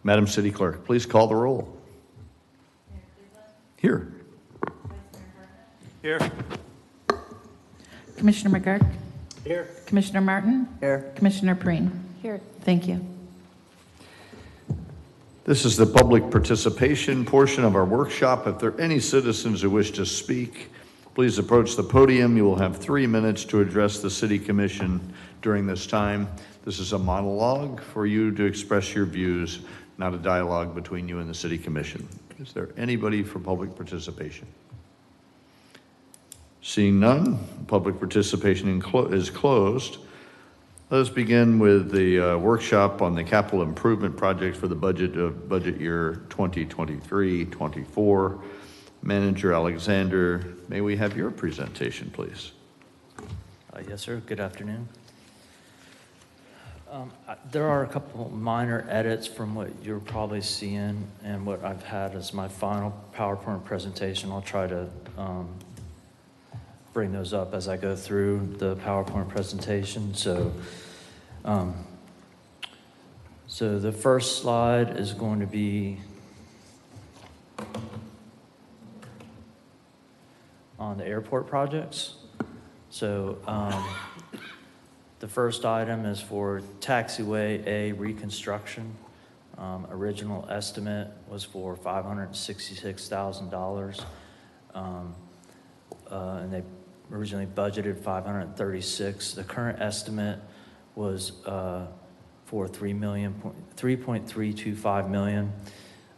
Madam City Clerk, please call the roll. Here. Here. Commissioner McGurk? Here. Commissioner Martin? Here. Commissioner Preen? Here. Thank you. This is the public participation portion of our workshop. If there are any citizens who wish to speak, please approach the podium. You will have 3 minutes to address the City Commission during this time. This is a monologue for you to express your views, not a dialogue between you and the City Commission. Is there anybody for public participation? Seeing none, public participation is closed. Let us begin with the workshop on the capital improvement project for the budget year 2023-24. Manager Alexander, may we have your presentation, please? Yes, sir. Good afternoon. There are a couple minor edits from what you're probably seeing and what I've had as my final PowerPoint presentation. I'll try to bring those up as I go through the PowerPoint presentation. So the first slide is going to be on the airport projects. So the first item is for Taxiway A reconstruction. Original estimate was for $566,000, and they originally budgeted $536,000. The current estimate was for $3.325 million.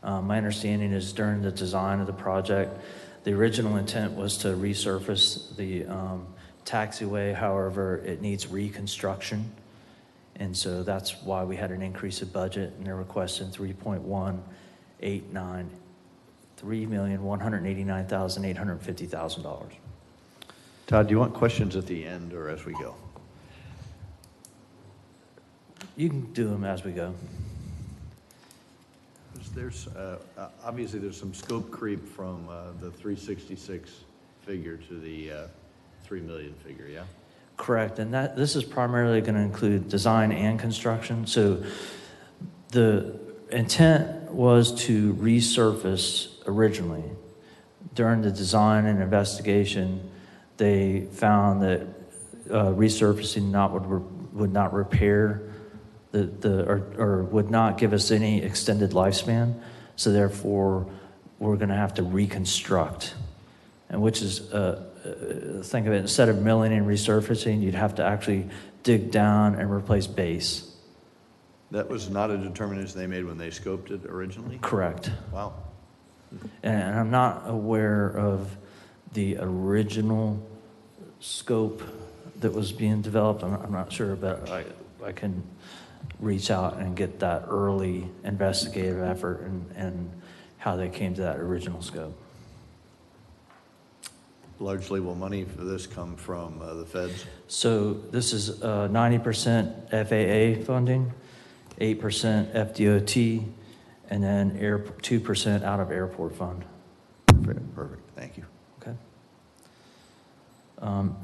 My understanding is during the design of the project, the original intent was to resurface the taxiway. However, it needs reconstruction, and so that's why we had an increase of budget, and they're requesting $3,189,850,000. Todd, do you want questions at the end or as we go? You can do them as we go. There's obviously there's some scope creep from the 366 figure to the 3 million figure, yeah? Correct, and this is primarily going to include design and construction. So the intent was to resurface originally. During the design and investigation, they found that resurfacing would not repair or would not give us any extended lifespan. So therefore, we're going to have to reconstruct, and which is think of it, instead of milling and resurfacing, you'd have to actually dig down and replace base. That was not a determination they made when they scoped it originally? Correct. Wow. And I'm not aware of the original scope that was being developed. I'm not sure, but I can reach out and get that early investigative effort and how they came to that original scope. Largely, will money for this come from the feds? So this is 90% FAA funding, 8% FDOT, and then 2% out of airport fund. Perfect. Thank you. Okay.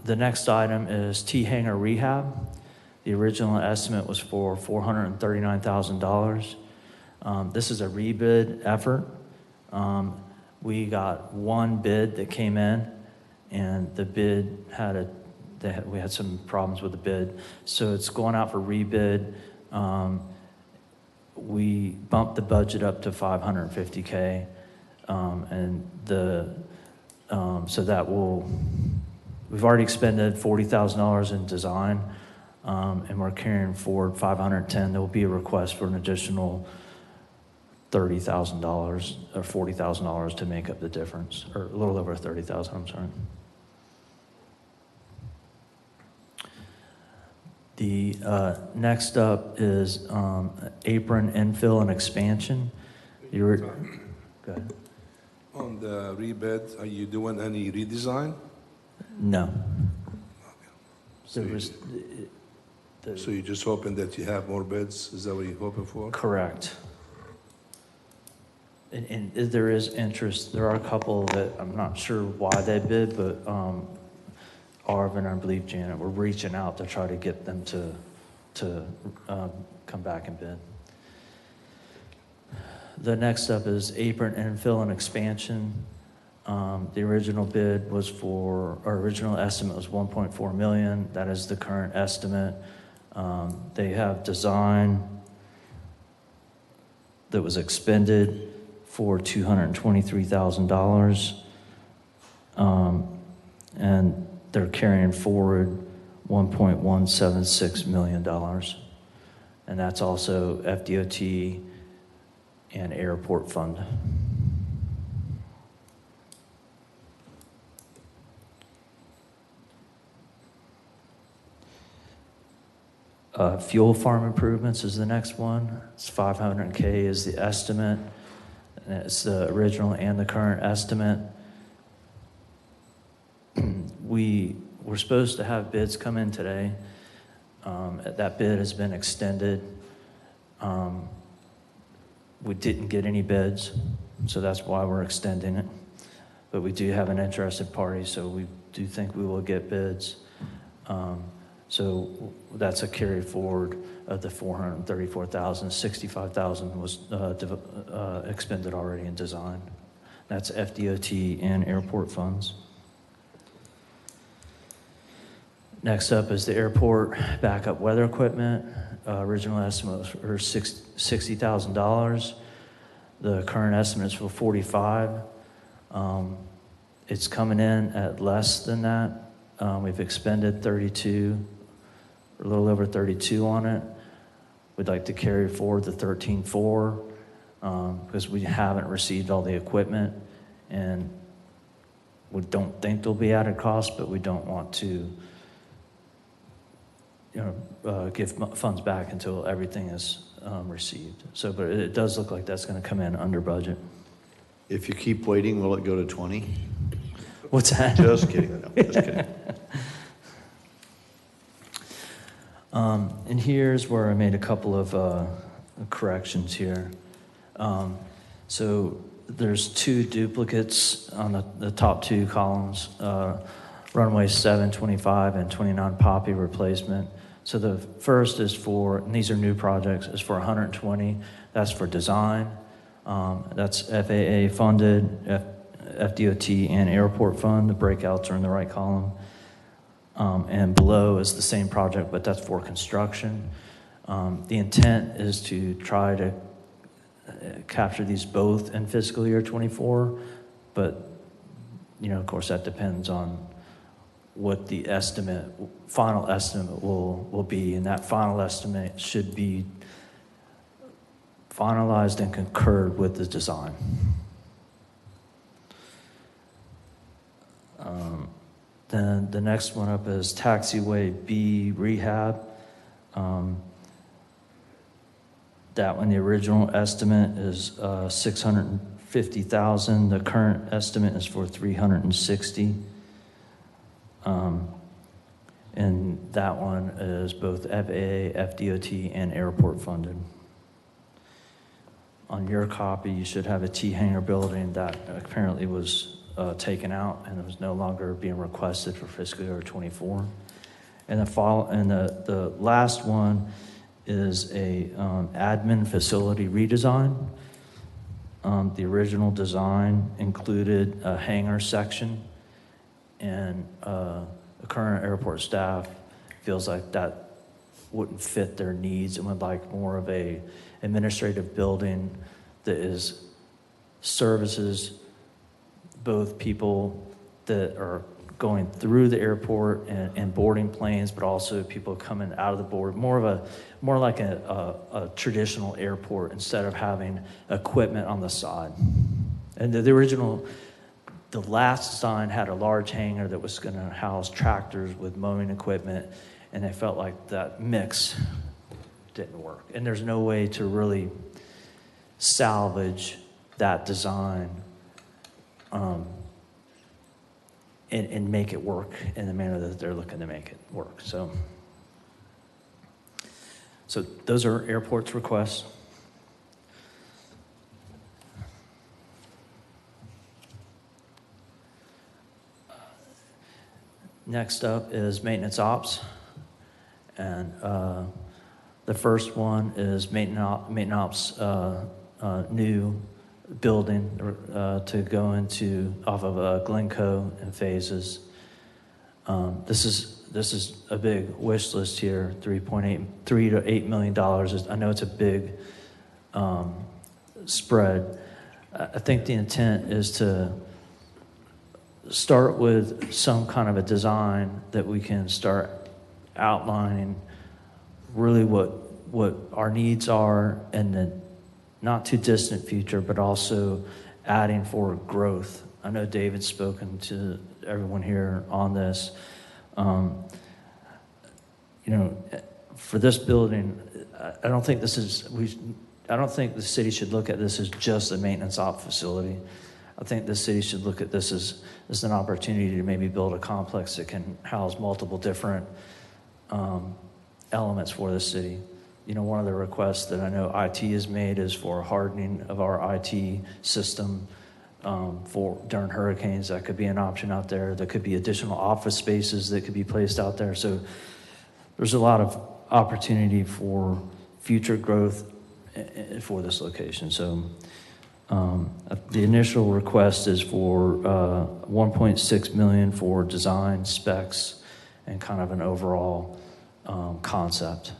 The next item is T-Hangar rehab. The original estimate was for $439,000. This is a rebid effort. We got one bid that came in, and the bid we had some problems with the bid, so it's going out for rebid. We bumped the budget up to $550K, and so that we've already expended $40,000 in design, and we're carrying forward $510. There will be a request for an additional $30,000 or $40,000 to make up the difference, or a little over $30,000. I'm sorry. The next up is apron infill and expansion. Go ahead. On the rebid, are you doing any redesign? No. Okay. So you're just hoping that you have more bids? Is that what you're hoping for? Correct. And there is interest. There are a couple that I'm not sure why they bid, but Arvin, I believe Janet, we're reaching out to try to get them to come back and bid. The next up is apron infill and expansion. The original bid was or original estimate was 1.4 million. That is the current estimate. They have design that was expended for $223,000. And they're carrying forward $1.176 million. And that's also FDOT and airport fund. Fuel farm improvements is the next one. It's $500K is the estimate. And it's the original and the current estimate. We were supposed to have bids come in today. That bid has been extended. We didn't get any bids, so that's why we're extending it. But we do have an interested party, so we do think we will get bids. So that's a carry forward of the $434,000. $65,000 was expended already in design. That's FDOT and airport funds. Next up is the airport backup weather equipment. Original estimate was for $60,000. The current estimate is for $45,000. It's coming in at less than that. We've expended 32, a little over 32 on it. We'd like to carry forward the 13.4 because we haven't received all the equipment, and we don't think there'll be added costs, but we don't want to give funds back until everything is received. So, but it does look like that's going to come in under budget. If you keep waiting, will it go to 20? What's that? Just kidding. No, just kidding. And here's where I made a couple of corrections here. So there's two duplicates on the top two columns, runway 7, 25, and 29 Poppy replacement. So the first is for, and these are new projects, is for 120. That's for design. That's FAA funded, FDOT and airport fund. The breakouts are in the right column. And below is the same project, but that's for construction. The intent is to try to capture these both in fiscal year 24, but of course that depends on what the final estimate will be, and that final estimate should be finalized and concurred with the design. Then the next one up is Taxiway B rehab. That one, the original estimate is $650,000. The current estimate is for $360,000. And that one is both FAA, FDOT, and airport funded. On your copy, you should have a T-hangar building that apparently was taken out and it was no longer being requested for fiscal year 24. And the last one is a admin facility redesign. The original design included a hangar section, and the current airport staff feels like that wouldn't fit their needs and would like more of a administrative building that is services both people that are going through the airport and boarding planes, but also people coming out of the board, more like a traditional airport instead of having equipment on the side. And the last design had a large hangar that was going to house tractors with mowing equipment, and they felt like that mix didn't work. And there's no way to really salvage that design and make it work in the manner that they're looking to make it work. So those are airport's requests. Next up is maintenance ops. And the first one is maintenance ops new building to go into off of Glencoe and Phases. This is a big wish list here, $3 to $8 million. I know it's a big spread. I think the intent is to start with some kind of a design that we can start outlining really what our needs are in the not too distant future, but also adding for growth. I know David's spoken to everyone here on this. For this building, I don't think the city should look at this as just a maintenance op facility. I think the city should look at this as an opportunity to maybe build a complex that can house multiple different elements for the city. One of the requests that I know IT has made is for hardening of our IT system for during hurricanes. That could be an option out there. There could be additional office spaces that could be placed out there. So there's a lot of opportunity for future growth for this location. So the initial request is for $1.6 million for design specs and kind of an overall concept.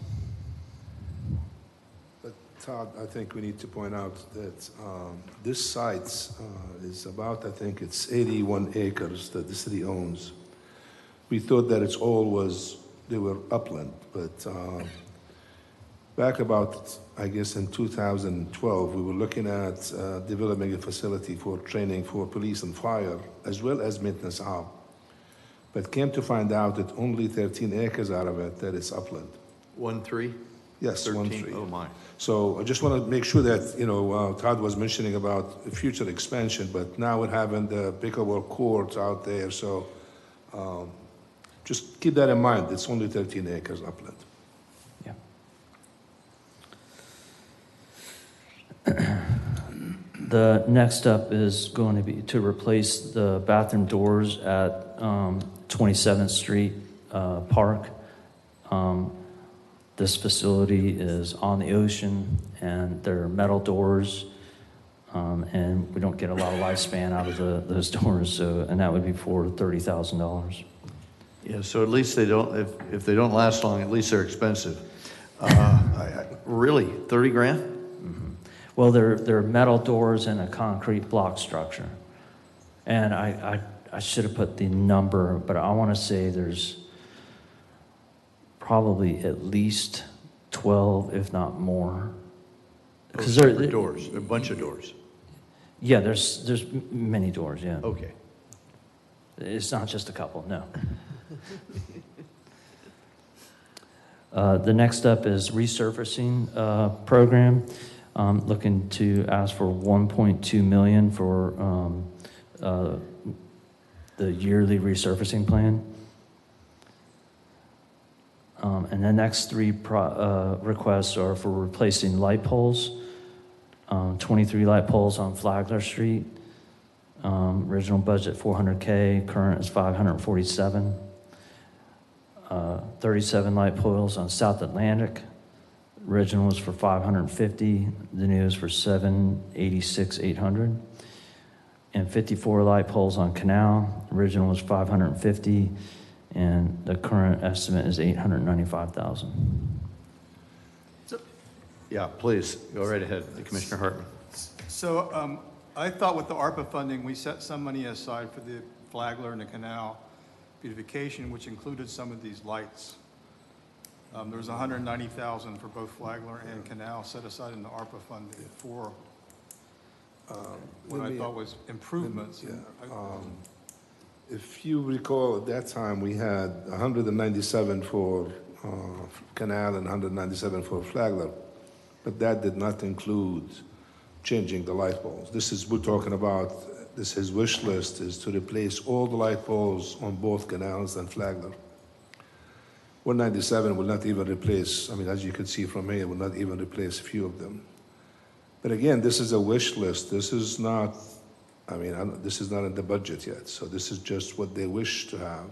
But Todd, I think we need to point out that this site is about, I think it's 81 acres that the city owns. We thought that they were upland, but back about, I guess in 2012, we were looking at developing a facility for training for police and fire, as well as maintenance op. But came to find out that only 13 acres out of it that is upland. 1-3? Yes, 13? 1-3. Oh, my. So I just want to make sure that, Todd was mentioning about future expansion, but now we're having the pickleball courts out there, so just keep that in mind. It's only 13 acres upland. The next up is going to be to replace the bathroom doors at 27th Street Park. This facility is on the ocean, and they're metal doors, and we don't get a lot of lifespan out of those doors. And that would be for $30,000. Yeah, so at least they don't, if they don't last long, at least they're expensive. Really, 30 grand? Mm-hmm. Well, they're metal doors in a concrete block structure. And I should have put the number, but I want to say there's probably at least 12, if not more. Because they're doors, they're a bunch of doors. Yeah, there's many doors, yeah. Okay. It's not just a couple, no. The next up is resurfacing program. Looking to ask for $1.2 million for the yearly resurfacing plan. And the next three requests are for replacing light poles. 23 light poles on Flagler Street. Original budget $400K, current is $547. 37 light poles on South Atlantic. Original was for $550. The new is for $786,800. And 54 light poles on Canal. Original was $550, and the current estimate is $895,000. Yeah, please, go right ahead, Commissioner Hartman. So I thought with the ARPA funding, we set some money aside for the Flagler and the Canal beautification, which included some of these lights. There was $190,000 for both Flagler and Canal set aside in the ARPA funding for what I thought was improvements. If you recall, at that time, we had 197 for Canal and 197 for Flagler, but that did not include changing the light poles. We're talking about, his wish list is to replace all the light poles on both Canals and Flagler. 197 will not even replace, as you can see from here, will not even replace a few of them. But again, this is a wish list. This is not, this is not in the budget yet. So this is just what they wish to have.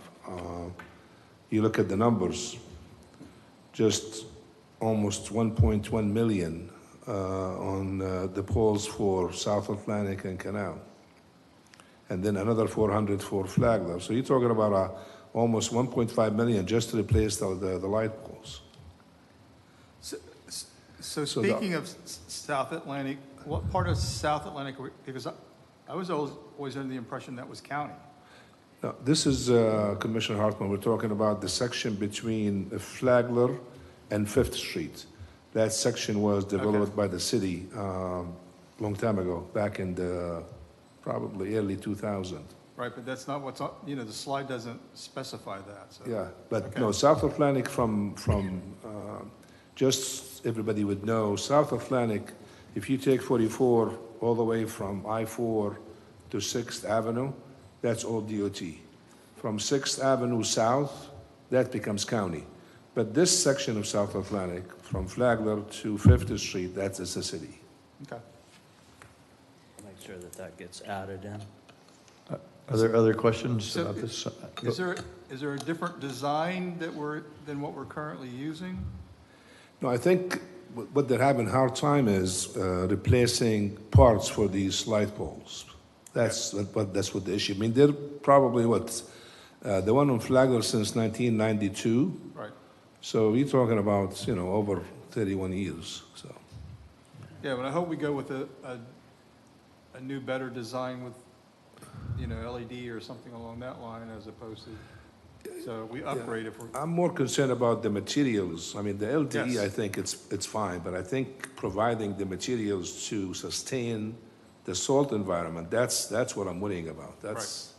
You look at the numbers, just almost 1.1 million on the poles for South Atlantic and Canal. And then another 400 for Flagler. So you're talking about almost 1.5 million just to replace the light poles. So So the- speaking of South Atlantic, what part of South Atlantic, because I was always under the impression that was county. No, this is, Commissioner Hartman, we're talking about the section between Flagler and Fifth Street. That section was developed by the city long time ago, back in the probably early 2000. Right, but that's not what's, the slide doesn't specify that, so. Yeah, but Okay. no, South Atlantic just everybody would know, South Atlantic, if you take 44 all the way from I-4 to 6th Avenue, that's all DOT. From 6th Avenue south, that becomes county. But this section of South Atlantic, from Flagler to 50th Street, that's the city. Okay. Make sure that that gets added in. Are there other questions So about this? Is there a different design than what we're currently using? No, I think what they're having a hard time is replacing parts for these light poles. That's what the issue. I mean, they're probably the one on Flagler since 1992. Right. So we're talking about over 31 years. So Yeah, but I hope we go with a new, better design with, LED or something along that line as opposed to, so we upgrade if we're, I'm more concerned about the materials. I mean, the LTE, Yes. I think it's fine, but I think providing the materials to sustain the salt environment, that's what I'm worrying about. That's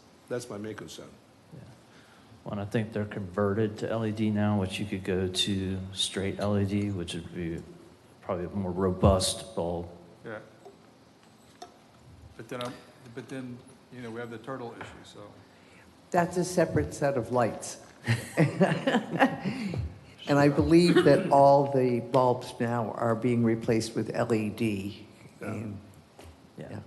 my main concern. Well, and I think they're converted to LED now, which you could go to straight LED, which would be probably a more robust bulb. yeah. But then, we have the turtle issue, so. That's a separate set of lights. And I believe that all the bulbs now are being replaced with LED. And, Yeah. yeah.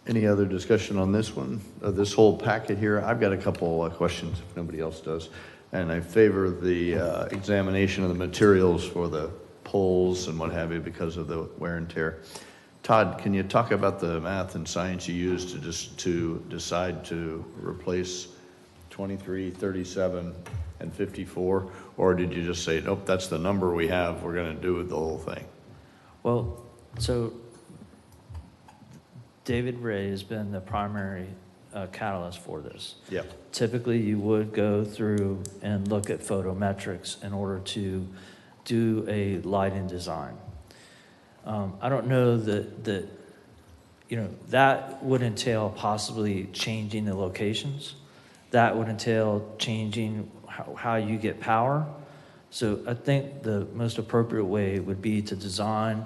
Any other discussion on this one, this whole packet here? I've got a couple of questions if nobody else does. And I favor the examination of the materials for the poles and what have you because of the wear and tear. Todd, can you talk about the math and science you used to decide to replace 23, 37, and 54? Or did you just say, nope, that's the number we have, we're going to do the whole thing? Well, so David Ray has been the primary catalyst for this. Yep. Typically, you would go through and look at photometrics in order to do a lighting design. I don't know that would entail possibly changing the locations. That would entail changing how you get power. So I think the most appropriate way would be to design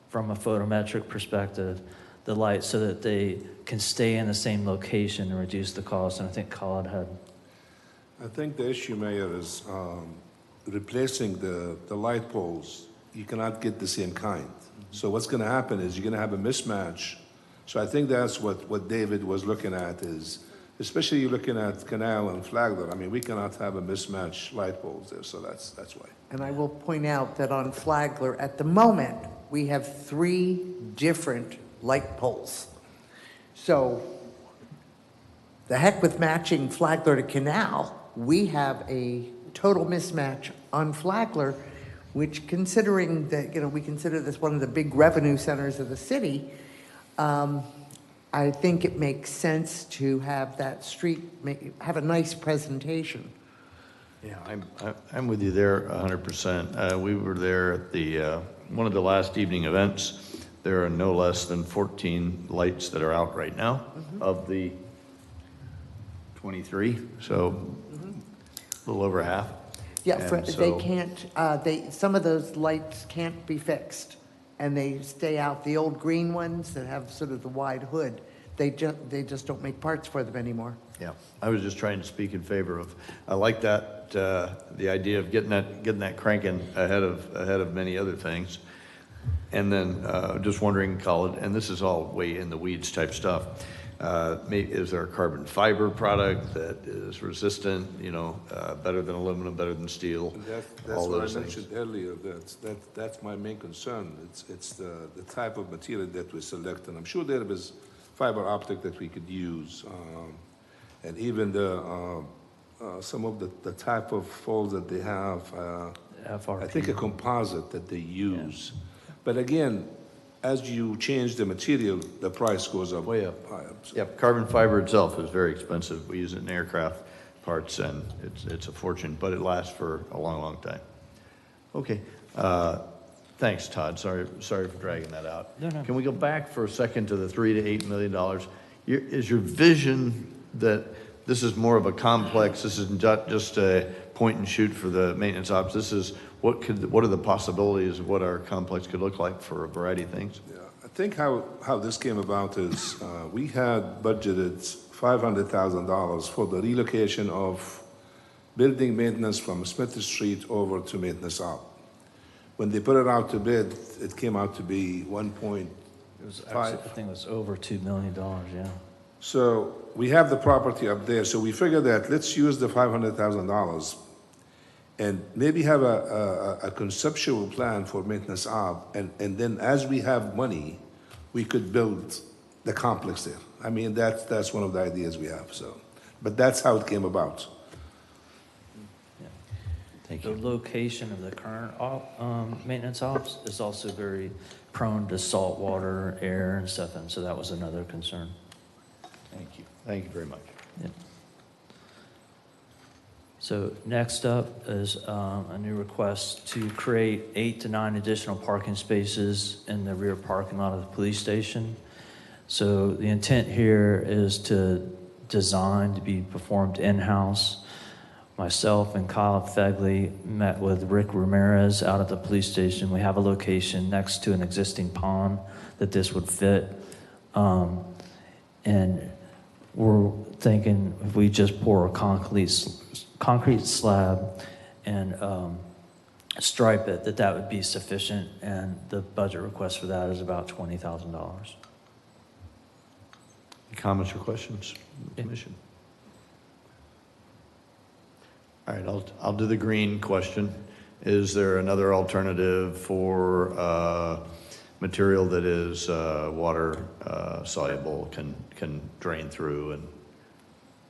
from a photometric perspective the lights so that they can stay in the same location and reduce the cost. And I think Colin had. I think the issue, Mayor, is replacing the light poles. You cannot get the same kind. So what's going to happen is you're going to have a mismatch. So I think that's what David was looking at is, especially you're looking at Canal and Flagler. I mean, we cannot have a mismatch light poles there, so that's why. And I will point out that on Flagler, at the moment, we have 3 different light poles. So the heck with matching Flagler to Canal. We have a total mismatch on Flagler, which considering that, we consider this one of the big revenue centers of the city, I think it makes sense to have that street have a nice presentation. Yeah, I'm with you there 100%. We were there at the one of the last evening events. There are no less than 14 lights that are out right now of the 23, so a little over half. Yeah, And they so- can't, some of those lights can't be fixed, and they stay out. The old green ones that have sort of the wide hood, they just don't make parts for them anymore. Yeah, I was just trying to speak in favor of, I like that, the idea of getting that cranking ahead of many other things. And then just wondering, Colin, and this is all way in the weeds type stuff, Is there a carbon fiber product that is resistant, better than aluminum, better than steel? And that's all what I those things. mentioned earlier, that's my main concern. It's the type of material that we select, and I'm sure there is fiber optic that we could use, and even some of the type of folds that they have, FRP. I think a composite that they use. But again, as you change the material, the price goes up. Way up. High up. So- Yep, carbon fiber itself is very expensive. We use it in aircraft parts, and it's a fortune, but it lasts for a long, long time. Okay, thanks, Todd. Sorry for dragging that out. No. Can we go back for a second to the $3 to $8 million? Is your vision that this is more of a complex? This is not just a point and shoot for the maintenance ops. This is what are the possibilities of what our complex could look like for a variety of things? Yeah, I think how this came about is we had budgeted $500,000 for the relocation of building maintenance from Smith Street over to maintenance op. When they put it out to bid, it came out to be 1.5. It was actually, I think it was over $2 million, yeah. So we have the property up there, so we figured that let's use the $500,000 and maybe have a conceptual plan for maintenance op, and then as we have money, we could build the complex there. I mean, that's one of the ideas we have, so. But that's how it came about. Thank The you. location of the current maintenance ops is also very prone to salt water, air, and stuff, and so that was another concern. Thank you. Thank you very much. Yep. So next up is a new request to create 8 to 9 additional parking spaces in the rear parking lot of the police station. So the intent here is to design to be performed in-house. Myself and Kyle Fegley met with Rick Ramirez out at the police station. We have a location next to an existing pond that this would fit. And we're thinking if we just pour a concrete slab and stripe it, that would be sufficient. And the budget request for that is about $20,000. Any comments or questions from the Yeah. commission? All right, I'll do the green question. Is there another alternative for material that is water soluble, can drain through, and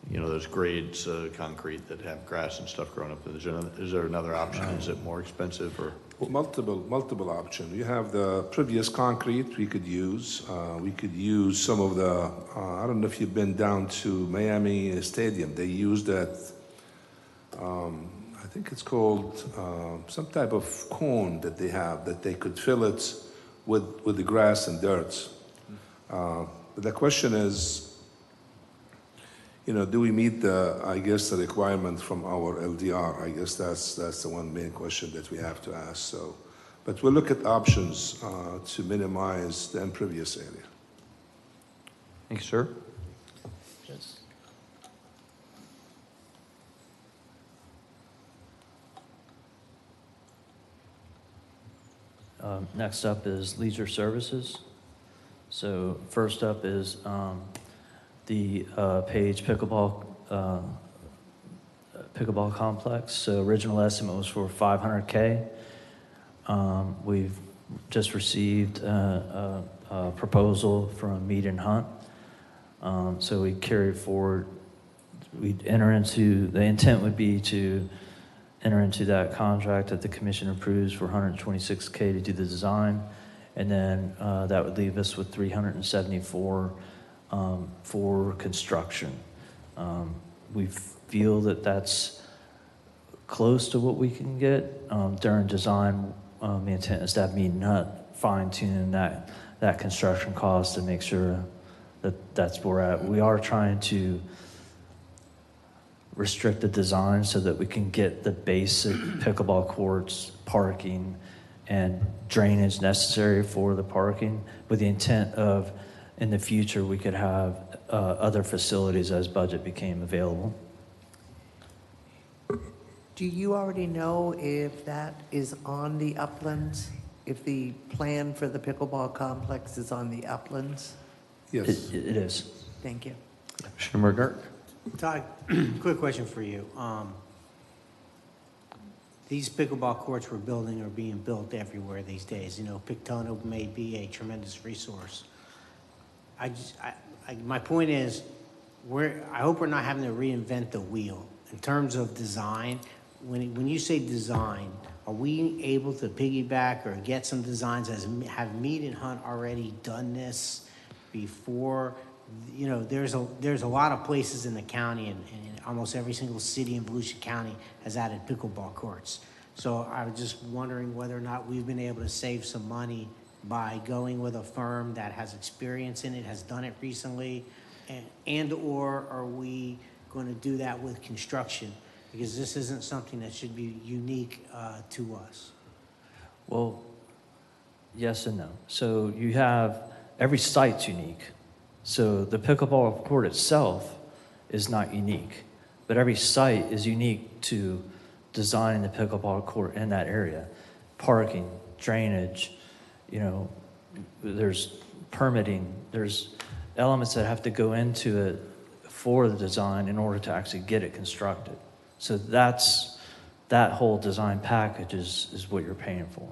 those grades concrete that have grass and stuff growing up? Is there another option? Is it more expensive or? Multiple option. You have the previous concrete we could use. We could use some of the, I don't know if you've been down to Miami Stadium. They use that, I think it's called some type of cone that they have that they could fill it with the grass and dirt. But the question is, do we meet the requirement from our LDR? I guess that's the one main question that we have to ask. So, but we'll look at options to minimize the impervious area. Thank you, sir. Yes. Next up is leisure services. So first up is the Page pickleball complex. So original estimate was for $500K. We've just received a proposal from Mead and Hunt. So we carried forward. We'd enter into, the intent would be to enter into that contract that the commission approves for $126K to do the design, and then that would leave us with $374 for construction. We feel that that's close to what we can get. During design, the intent is to have Mead and Hunt fine-tune that construction cost to make sure that that's where we're at. We are trying to restrict the design so that we can get the basic pickleball courts, parking, and drainage necessary for the parking, with the intent of, in the future, we could have other facilities as budget became available. Do you already know if that is on the uplands? If the plan for the pickleball complex is on the uplands? Yes. It is. Thank you. Commissioner McGurk? Todd, quick question for you. These pickleball courts we're building are being built everywhere these days. You know, Pictono may be a tremendous resource. My point is, I hope we're not having to reinvent the wheel. In terms of design, when you say design, are we able to piggyback or get some designs have Mead and Hunt already done this before? You know, there's a lot of places in the county, and almost every single city in Volusia County has added pickleball courts. So I was just wondering whether or not we've been able to save some money by going with a firm that has experience in it, has done it recently, and/or are we going to do that with construction? Because this isn't something that should be unique to us. Well, yes and no. So you have, every site's unique. So the pickleball court itself is not unique, but every site is unique to designing the pickleball court in that area. Parking, drainage, you know, there's permitting, there's elements that have to go into it for the design in order to actually get it constructed. So that whole design package is what you're paying for.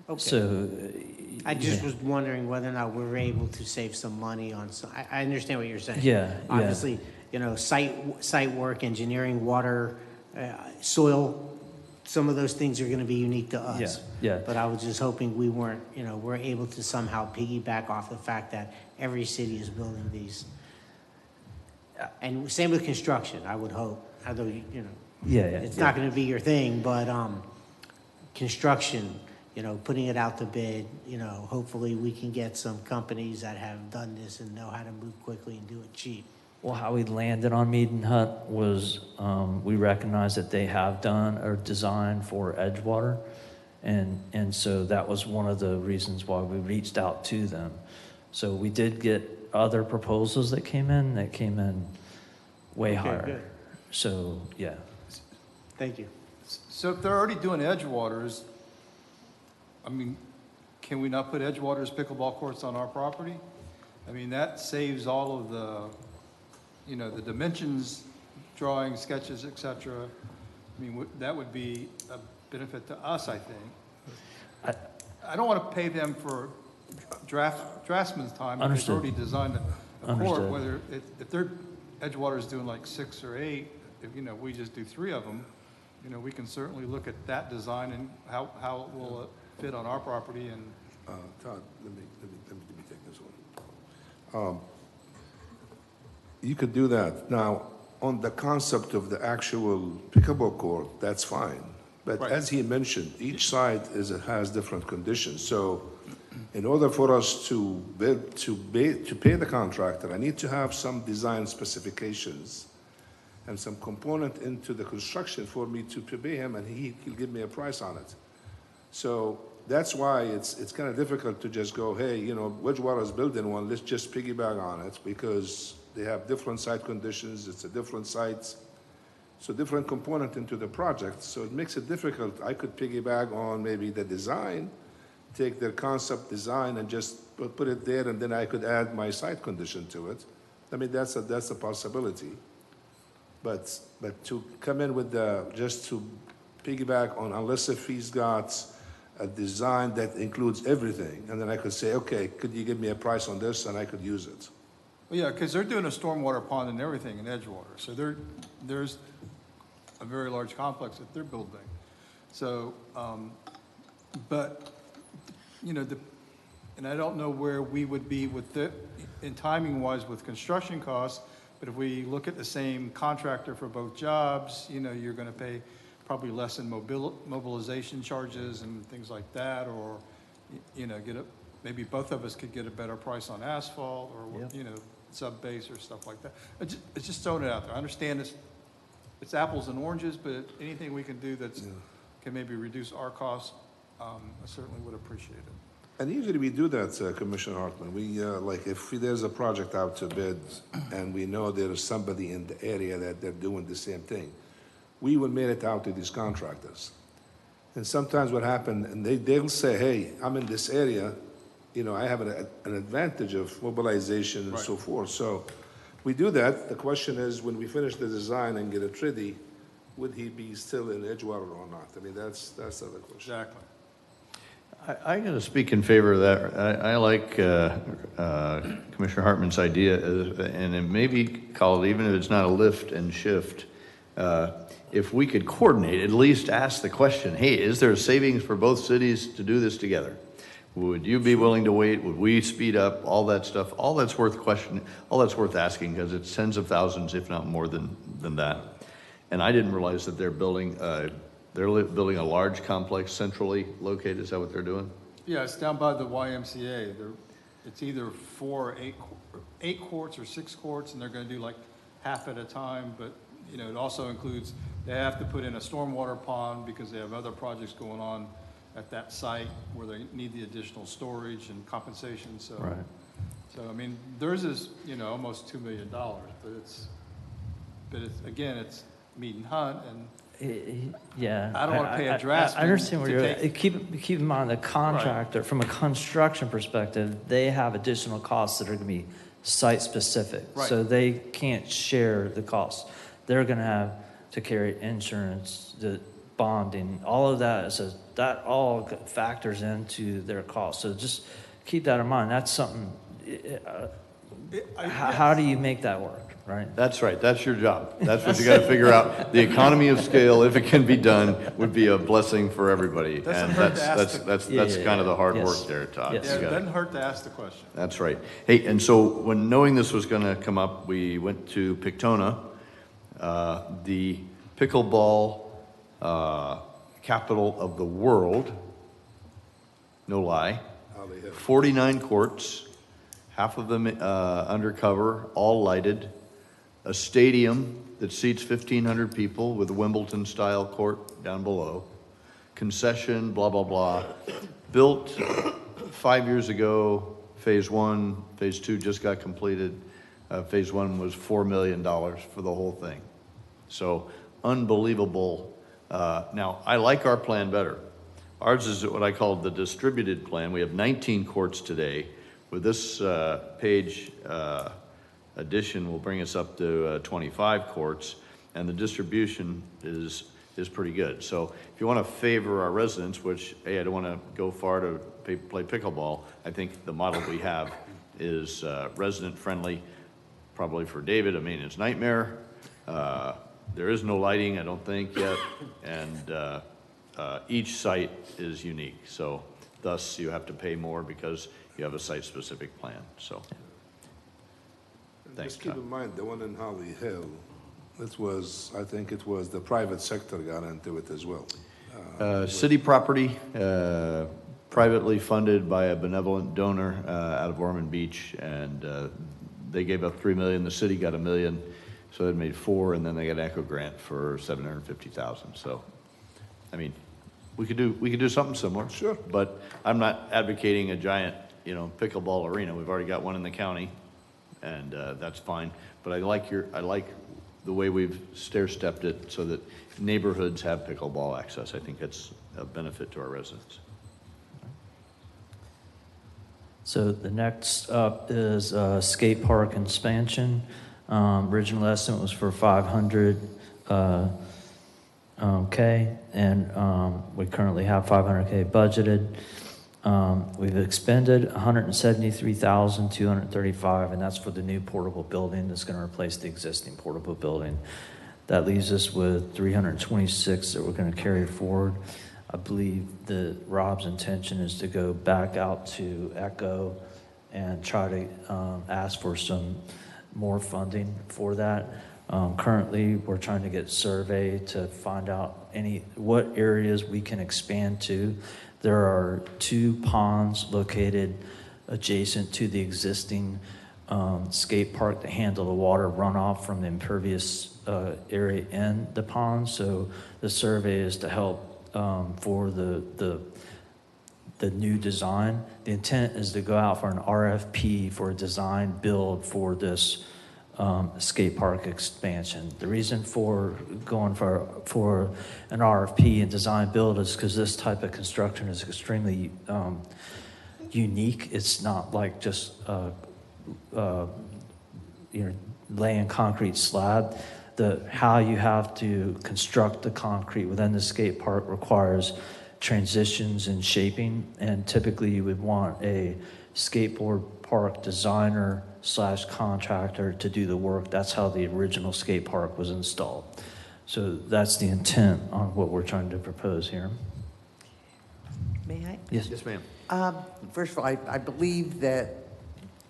Okay. So I just was wondering whether or not we're able to save some money on some. I understand what you're saying. Yeah, yeah. Obviously, you know, site work, engineering, water, soil, some of those things are going to be unique to us. Yeah, yeah. But I was just hoping we weren't, you know, we're able to somehow piggyback off the fact that every city is building these. And same with construction, I would hope. Although, you know, Yeah, it's not going to be your thing, but construction, you know, putting it out to bid, you know, hopefully we can get some companies that have done this and know how to move quickly and do it cheap. Well, how we landed on Mead and Hunt was we recognized that they have done a design for Edgewater, and so that was one of the reasons why we reached out to them. So we did get other proposals that came in way Okay, higher. good. So yeah, Thank you. So if they're already doing Edgewaters, I mean, can we not put Edgewater's pickleball courts on our property? I mean, that saves all of the, you know, the dimensions, drawing, sketches, et cetera. I mean, that would be a benefit to us, I think. I don't want to pay them for draftsman's time. If they've Understood. already designed a court, Understood. whether, if their Edgewater's doing like 6 or 8, if, you know, we just do 3 of them, you know, we can certainly look at that design and how it will fit on our property and. Todd, let me take this one. You could do that. Now, on the concept of the actual pickleball court, that's fine. But Right. as he mentioned, each site has different conditions. So in order for us to pay the contractor, I need to have some design specifications and some component into the construction for me to pay him, and he'll give me a price on it. So that's why it's kind of difficult to just go, hey, you know, Wedgewater is building one, let's just piggyback on it, because they have different site conditions, it's a different site, so different component into the project, so it makes it difficult. I could piggyback on maybe the design, take their concept design and just put it there, and then I could add my site condition to it. I mean, that's a possibility. But to come in with just to piggyback on, unless if he's got a design that includes everything, and then I could say, okay, could you give me a price on this, and I could use it. Well, yeah, because they're doing a stormwater pond and everything in Edgewater, so there's a very large complex that they're building. So, but, you know, and I don't know where we would be with in timing-wise with construction costs, but if we look at the same contractor for both jobs, you know, you're gonna pay probably less in mobilization charges and things like that, or, you know, maybe both of us could get a better price on asphalt, or, Yep. you know, sub-base or stuff like that. It's just throwing it out there. I understand it's apples and oranges, but anything we can do can maybe reduce our costs, I certainly would appreciate it. And usually we do that, Commissioner Hartman. We, like, if there's a project out to bid and we know there is somebody in the area that they're doing the same thing, we will mail it out to these contractors. And sometimes what happens, and they'll say, hey, I'm in this area, I have an advantage of mobilization and so forth. So we do that. The question is, when we finish the design and get it ready, would he be still in Edgewater or not? I mean, that's the other question. Exactly. I got to speak in favor of that. I like Commissioner Hartman's idea, and it maybe call it, even if it's not a lift and shift, if we could coordinate, at least ask the question, hey, is there a savings for both cities to do this together? Would you be willing to wait? Would we speed up? All that stuff, all that's worth questioning, all that's worth asking, because it's tens of thousands, if not more than that. And I didn't realize that they're building a large complex centrally located. Is that what they're doing? Yeah, it's down by the YMCA. It's either 4 or 8 courts or 6 courts, and they're going to do like half at a time. But it also includes, they have to put in a stormwater pond because they have other projects going on at that site where they need the additional storage and compensation. So, Right. So I mean, theirs is almost $2 million, but it's again, it's meet and hunt, and Yeah. I don't wanna pay a draftsman I understand where to you're take- keep in mind the contractor, from a construction perspective, they have additional costs that are going to be site specific. Right. So they can't share the costs. They're going to have to carry insurance, the bonding, all of that. So that all factors into their costs. So just keep that in mind. That's something. How do you make that work, right? That's right. That's your job. That's what you got to figure out. The economy of scale, if it can be done, would be a blessing for everybody. Doesn't And hurt to ask that's Yeah, kind of the hard yes. work there, Todd. Yes. yeah, You it gotta- doesn't hurt to ask the question. That's right. Hey, and so when knowing this was going to come up, we went to Pictona, the pickleball capital of the world. No lie. Holly Hill. 49 courts, half of them undercover, all lighted. A stadium that seats 1,500 people with a Wimbledon-style court down below. Concession, blah, blah, blah. Built 5 years ago, phase 1, phase 2 just got completed. Phase 1 was $4 million for the whole thing. So unbelievable. Now, I like our plan better. Ours is what I call the distributed plan. We have 19 courts today. With this page addition will bring us up to 25 courts, and the distribution is pretty good. So if you want to favor our residents, which, hey, I don't want to go far to play pickleball, I think the model we have is resident-friendly, probably for David, a maintenance nightmare. There is no lighting, I don't think, yet, and each site is unique. So thus, you have to pay more because you have a site-specific plan, so. Thanks, Just keep Todd. in mind, the one in Holly Hill, I think it was the private sector got into it as well. City property, privately funded by a benevolent donor out of Ormond Beach, and they gave up $3 million. The city got $1 million, so they made $4 million, and then they got an ECHO grant for $750,000. So, I mean, we could do something similar. Sure. But I'm not advocating a giant, pickleball arena. We've already got one in the county, and that's fine. But I like the way we've stair-stepped it so that neighborhoods have pickleball access. I think that's a benefit to our residents. So the next up is skate park expansion. Original estimate was for 500 K, and we currently have 500K budgeted. We've expended 173,235, and that's for the new portable building that's going to replace the existing portable building. That leaves us with 326 that we're going to carry forward. I believe that Rob's intention is to go back out to ECHO and try to ask for some more funding for that. Currently, we're trying to get survey to find out what areas we can expand to. There are 2 ponds located adjacent to the existing skate park that handle the water runoff from the impervious area in the pond. So the survey is to help for the new design. The intent is to go out for an RFP for a design build for this skate park expansion. The reason for going for an RFP and design build is because this type of construction is extremely unique. It's not like just laying concrete slab. How you have to construct the concrete within the skate park requires transitions and shaping, and typically you would want a skateboard park designer / contractor to do the work. That's how the original skate park was installed. So that's the intent on what we're trying to propose here. May I? Yes. Yes, ma'am. First of all, I believe that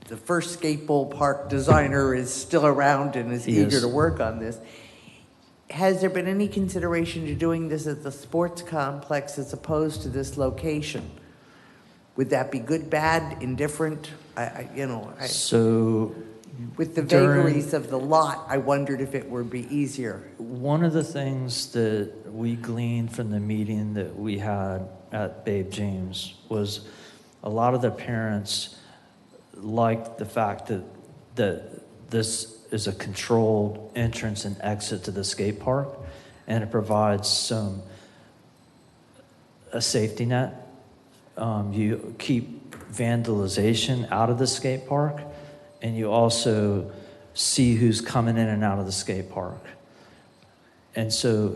the first skateboard park designer is still around and is He eager is. to work on this. Has there been any consideration to doing this at the sports complex as opposed to this location? Would that be good, bad, indifferent? So With the during- vagaries of the lot, I wondered if it would be easier. one of the things that we gleaned from the meeting that we had at Babe James was a lot of the parents liked the fact that this is a controlled entrance and exit to the skate park, and it provides a safety net. You keep vandalization out of the skate park, and you also see who's coming in and out of the skate park. And so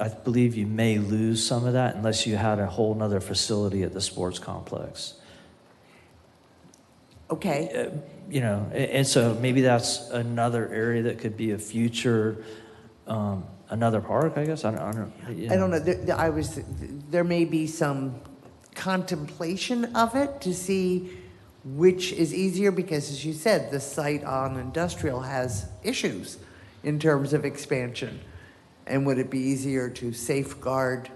I believe you may lose some of that unless you had a whole nother facility at the sports complex. Okay, And so maybe that's another area that could be a future, another park, I guess. I don't know. I don't know, there may be some contemplation of it to see which is easier, because as you said, the site on Industrial has issues in terms of expansion. And would it be easier to safeguard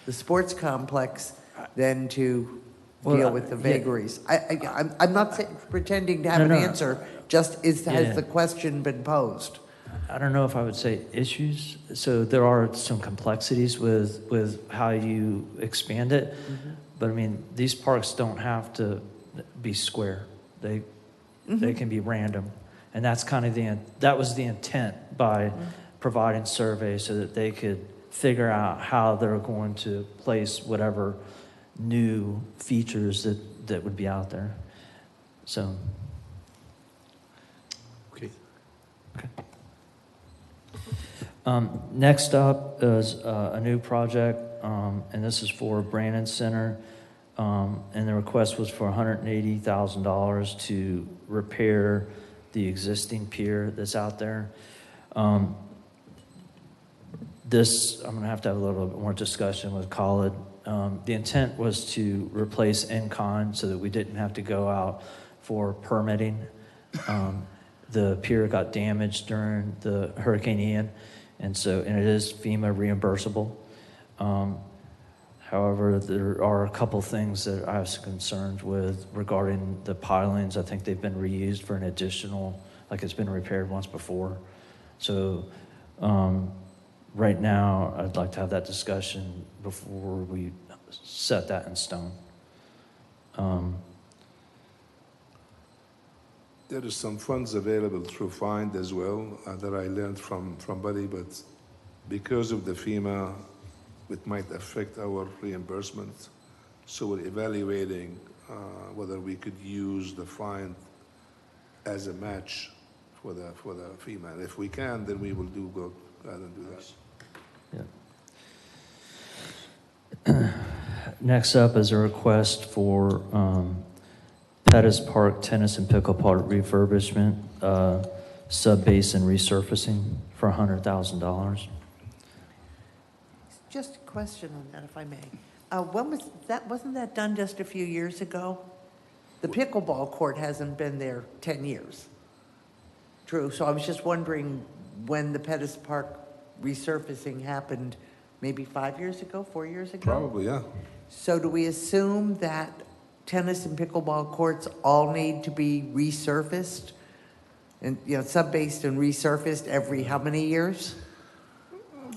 the sports complex than to deal with the vagaries? I'm not pretending to have an No. answer, just has Yeah. the question been posed? I don't know if I would say issues. So there are some complexities with how you expand it. But I mean, these parks don't have to be square. They can be random. And that's kind of that was the intent by providing surveys so that they could figure out how they're going to place whatever new features that would be out there. So, Okay. Next up is a new project, and this is for Brandon Center. And the request was for $180,000 to repair the existing pier that's out there. This, I'm going to have a little bit more discussion with Khalid. The intent was to replace in-kind so that we didn't have to go out for permitting. The pier got damaged during the Hurricane Ian, and it is FEMA reimbursable. However, there are a couple things that I have some concerns with regarding the pilings. I think they've been reused for an additional, like it's been repaired once before. So right now, I'd like to have that discussion before we set that in stone. There is some funds available through FIND as well that I learned from Buddy, but because of the FEMA, it might affect our reimbursement. So we're evaluating whether we could use the FIND as a match for the FEMA. And if we can, then we will go ahead and do that. Yeah. Next up is a request for Pettis Park Tennis and Pickleball refurbishment, sub-basin resurfacing for $100,000. Just a question on that, if I may. When was that, wasn't that done just a few years ago? The pickleball court hasn't been there 10 years. True, so I was just wondering when the Pettis Park resurfacing happened, maybe 5 years ago, 4 years ago? Probably, yeah. So do we assume that tennis and pickleball courts all need to be resurfaced? And, sub-based and resurfaced every how many years?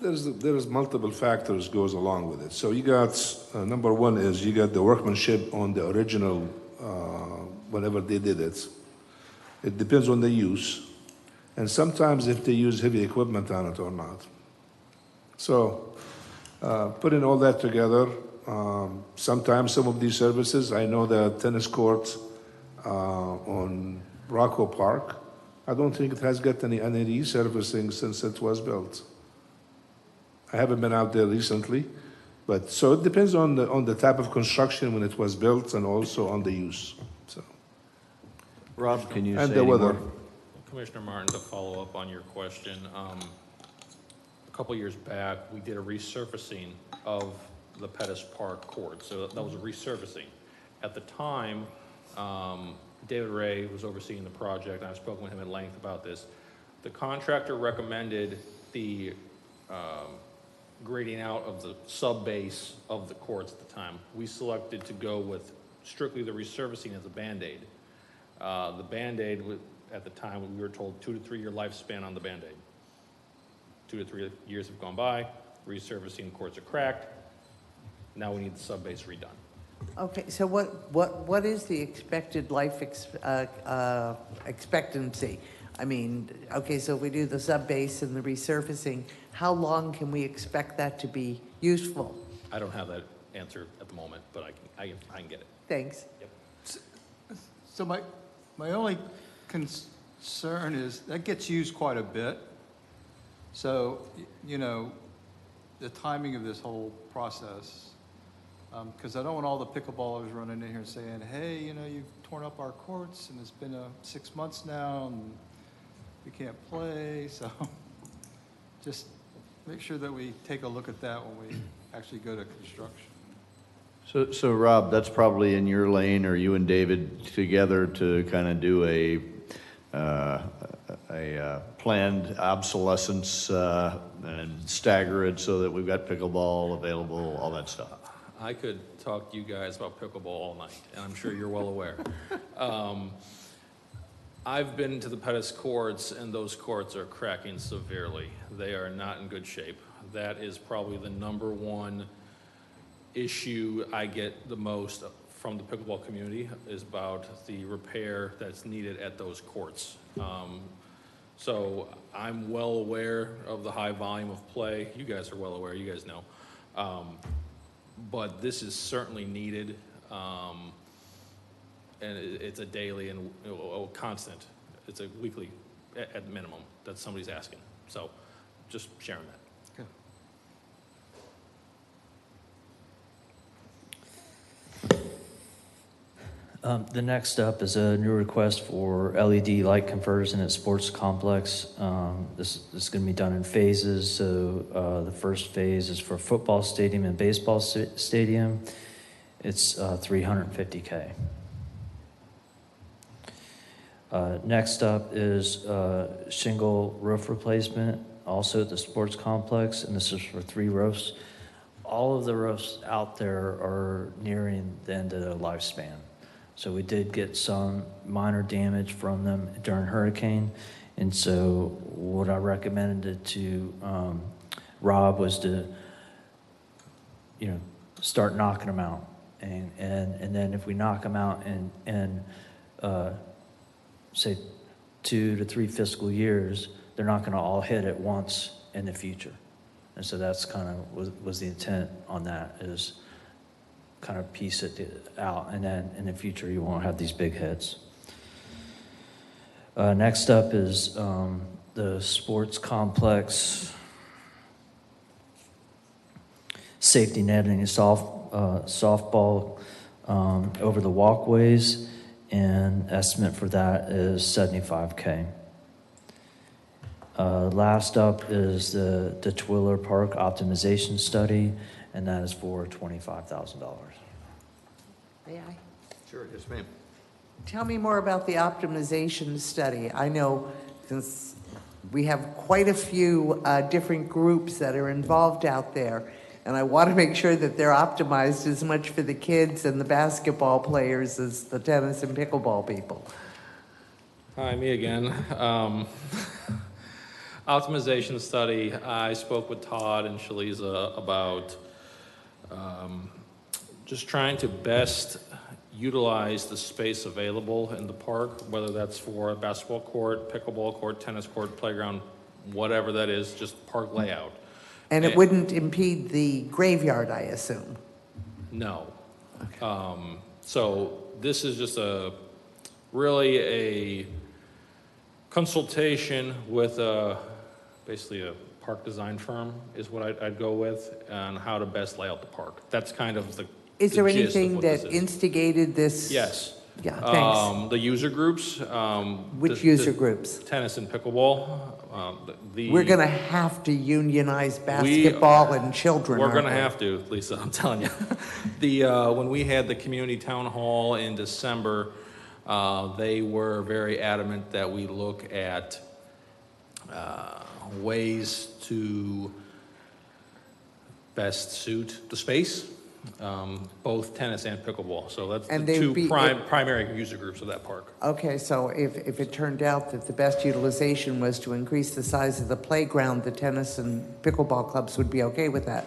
There's multiple factors goes along with it. So you got, number one is you got the workmanship on the original, whenever they did it. It depends on the use. And sometimes if they use heavy equipment on it or not. So putting all that together, Sometimes some of these services, I know the tennis court on Rocco Park, I don't think it has got any resurfacing since it was built. I haven't been out there recently, but so it depends on the type of construction when it was built and also on the use. So, Rob, can you say and any the weather. more? Commissioner Martin, to follow up on your question, a couple years back, we did a resurfacing of the Pettis Park court, so that was a resurfacing. At the time, David Ray was overseeing the project, and I've spoken with him at length about this. The contractor recommended the grading out of the sub-base of the courts at the time. We selected to go with strictly the resurfacing as a Band-Aid. The Band-Aid, at the time, we were told 2 to 3 year lifespan on the Band-Aid. 2 to 3 years have gone by, resurfacing courts are cracked, now we need the sub-base redone. Okay, so what is the expected life expectancy? I mean, okay, so if we do the sub-base and the resurfacing, how long can we expect that to be useful? I don't have that answer at the moment, but I can get it. Thanks. So my only concern is that gets used quite a bit. So, you know, the timing of this whole process, because I don't want all the pickleballers running in here saying, hey, you know, you've torn up our courts and it's been 6 months now and we can't play. So just make sure that we take a look at that when we actually go to construction. So Rob, that's probably in your lane, or you and David together to kind of do a planned obsolescence and stagger it so that we've got pickleball available, all that stuff. I could talk to you guys about pickleball all night, and I'm sure you're well aware. I've been to the Pettis courts, and those courts are cracking severely. They are not in good shape. That is probably the #1 issue I get the most from the pickleball community, is about the repair that's needed at those courts. So I'm well aware of the high volume of play. You guys are well aware, you guys know. But this is certainly needed, and it's a daily and a constant. It's a weekly, at minimum, that somebody's asking. So just sharing that. The next up is a new request for LED light converters in its sports complex. This is going to be done in phases. So the first phase is for football stadium and baseball stadium. It's $350K. Next up is shingle roof replacement, also at the sports complex, and this is for 3 roofs. All of the roofs out there are nearing the end of their lifespan. So we did get some minor damage from them during hurricane. And so what I recommended to Rob was to, start knocking them out. And then if we knock them out in say 2 to 3 fiscal years, they're not going to all hit at once in the future. And so that's kind of was the intent on that, is kind of piece it out, and then in the future you won't have these big hits. Next up is the sports complex safety netting and softball over the walkways, and estimate for that is $75K. Last up is the Twiller Park optimization study, and that is for $25,000. May I? Sure, yes, ma'am. Tell me more about the optimization study. I know since we have quite a few different groups that are involved out there, and I want to make sure that they're optimized as much for the kids and the basketball players as the tennis and pickleball people. Hi, me again. Optimization study, I spoke with Todd and Shaliza about just trying to best utilize the space available in the park, whether that's for a basketball court, pickleball court, tennis court, playground, whatever that is, just park layout. And it wouldn't impede the graveyard, I assume. No. So this is just really a consultation with basically a park design firm is what I'd go with on how to best lay out the park. That's kind of the Is there gist of anything what that this is. instigated this? Yes. Yeah, thanks. The user groups. Which user groups? Tennis and pickleball. We're going to have to unionize basketball and children, We're aren't going to we? have to, Lisa, I'm telling you. When we had the community town hall in December, they were very adamant that we look at ways to best suit the space, both tennis and pickleball. So that's And the they'd two be- primary user groups of that park. Okay, so if it turned out that the best utilization was to increase the size of the playground, the tennis and pickleball clubs would be okay with that?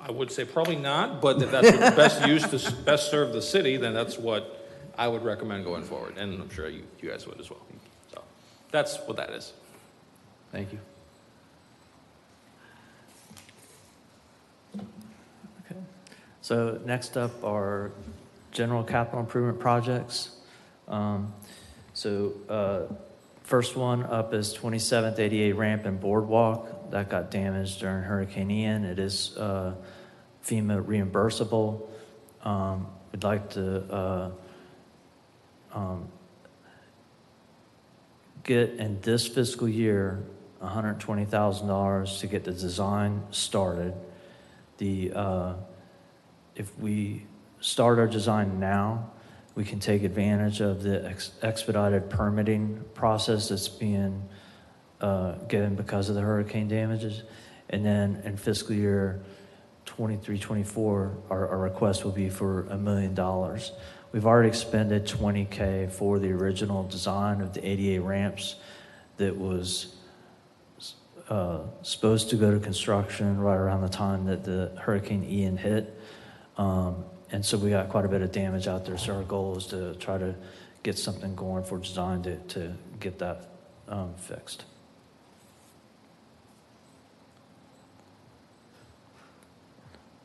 I would say probably not, but if that's what's best used to best serve the city, then that's what I would recommend going forward, and I'm sure you guys would as well. So that's what that is. Thank you. Okay. So next up are general capital improvement projects. First one up is 27th 88 ramp and boardwalk that got damaged during Hurricane Ian. It is FEMA reimbursable. We'd like to get in this fiscal year $120,000 to get the design started. If we start our design now, we can take advantage of the expedited permitting process that's being given because of the hurricane damages. And then in fiscal year 23-24, our request will be for $1 million. We've already expended $20K for the original design of the 88 ramps that was supposed to go to construction right around the time that the Hurricane Ian hit. And so we got quite a bit of damage out there. So our goal is to try to get something going for design to get that fixed.